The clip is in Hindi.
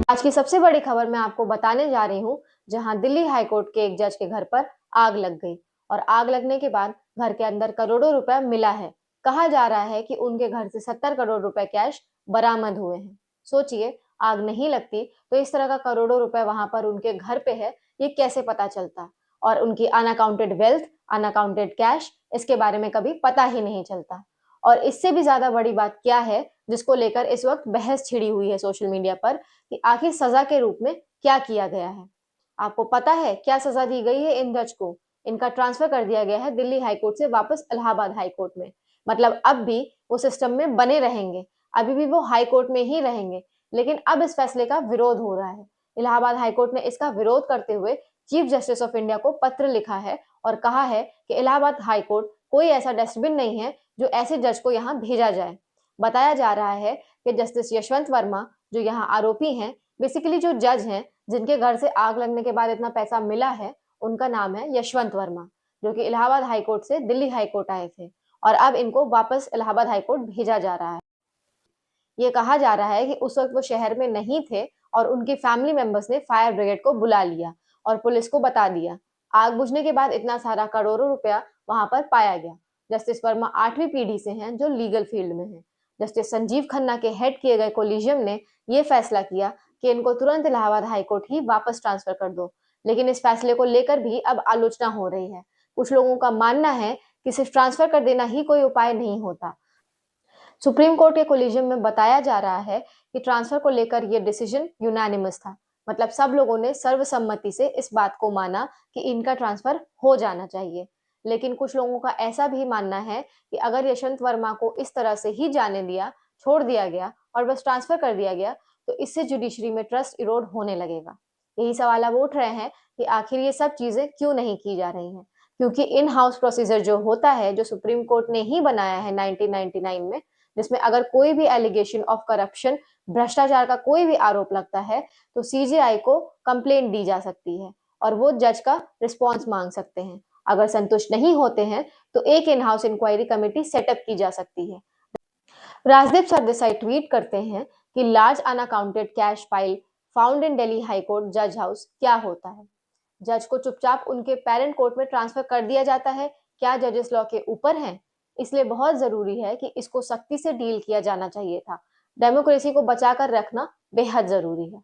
आज की सबसे बड़ी खबर मैं आपको बताने जा रही हूँ, जहाँ दिल्ली हाई कोर्ट के एक जज के घर पर आग लग गई और आग लगने के बाद घर के अंदर करोड़ों रुपए मिला है। कहा जा रहा है कि उनके घर से 70 करोड़ रुपए कैश बरामद हुए हैं। सोचिए, आग नहीं लगती तो इस तरह का करोड़ों रुपए वहां पर उनके घर पे है, ये कैसे पता चलता? और उनकी अनअकाउंटेड वेल्थ, अनअकाउंटेड कैश, इसके बारे में कभी पता ही नहीं चलता। और इससे भी ज्यादा बड़ी बात क्या है, जिसको लेकर इस वक्त बहस छिड़ी हुई है सोशल मीडिया पर, कि आखिर सजा के रूप में क्या किया गया है। आपको पता है क्या सजा दी गई है इन जज को? इनका ट्रांसफर कर दिया गया है दिल्ली हाई कोर्ट से वापस इलाहाबाद हाई कोर्ट में। मतलब अब भी वो सिस्टम में बने रहेंगे, अभी भी वो हाई कोर्ट में ही रहेंगे। लेकिन अब इस फैसले का विरोध हो रहा है। इलाहाबाद हाई कोर्ट ने इसका विरोध करते हुए चीफ जस्टिस ऑफ इंडिया को पत्र लिखा है और कहा है कि इलाहाबाद हाई कोर्ट कोई ऐसा डस्टबिन नहीं है जो ऐसे जज को यहाँ भेजा जाए। बताया जा रहा है कि जस्टिस यशवंत वर्मा, जो यहाँ आरोपी हैं, बेसिकली जो जज हैं जिनके घर से आग लगने के बाद इतना पैसा मिला है, उनका नाम है यशवंत वर्मा, जो कि इलाहाबाद हाई कोर्ट से दिल्ली हाई कोर्ट आए थे और अब इनको वापस इलाहाबाद हाई कोर्ट भेजा जा रहा है। ये कहा जा रहा है कि उस वक्त वो शहर में नहीं थे और उनके फैमिली मेंबर्स ने फायर ब्रिगेड को बुला लिया और पुलिस को बता दिया। आग बुझने के बाद इतना सारा करोड़ों रुपया वहां पर पाया गया। जस्टिस वर्मा 8वीं पीढ़ी से हैं जो लीगल फील्ड में हैं। जस्टिस संजीव खन्ना के हेड किए गए कोलिजियम ने यह फैसला किया कि इनको तुरंत इलाहाबाद हाईकोर्ट ही वापस ट्रांसफर कर दो। लेकिन इस फैसले को लेकर भी अब आलोचना हो रही है। कुछ लोगों का मानना है कि सिर्फ ट्रांसफर कर देना ही कोई उपाय नहीं होता। सुप्रीम कोर्ट के कोलिजियम में बताया जा रहा है कि ट्रांसफर को लेकर यह डिसीजन यूनानिमस था। मतलब सब लोगों ने सर्वसम्मति से इस बात को माना कि इनका ट्रांसफर हो जाना चाहिए। लेकिन कुछ लोगों का ऐसा भी मानना है कि अगर यशवंत वर्मा को इस तरह से ही जाने दिया, छोड़ दिया गया और बस ट्रांसफर कर दिया गया, तो इससे जुडिशरी में ट्रस्ट इरोड होने लगेगा। यही सवाल अब उठ रहे हैं कि आखिर ये सब चीजें क्यों नहीं की जा रही हैं? क्योंकि इन हाउस प्रोसीजर जो होता है, जो सुप्रीम कोर्ट ने ही बनाया है 1999 में, जिसमें अगर कोई भी एलिगेशन ऑफ करप्शन, भ्रष्टाचार का कोई भी आरोप लगता है, तो सीजेआई को कंप्लेंट दी जा सकती है और वो जज का रिस्पॉन्स मांग सकते हैं। अगर संतुष्ट नहीं होते हैं तो एक in house inquiry committee set up की जा सकती है। राजदीप सरदेसाई ट्वीट करते हैं कि large unaccounted cash file found in Delhi high court जज हाउस क्या होता है? जज को चुपचाप उनके पेरेंट कोर्ट में ट्रांसफर कर दिया जाता है? क्या जजेस लॉ के ऊपर हैं? इसलिए बहुत जरूरी है कि इसको सख्ती से डील किया जाना चाहिए था। डेमोक्रेसी को बचाकर रखना बेहद जरूरी है।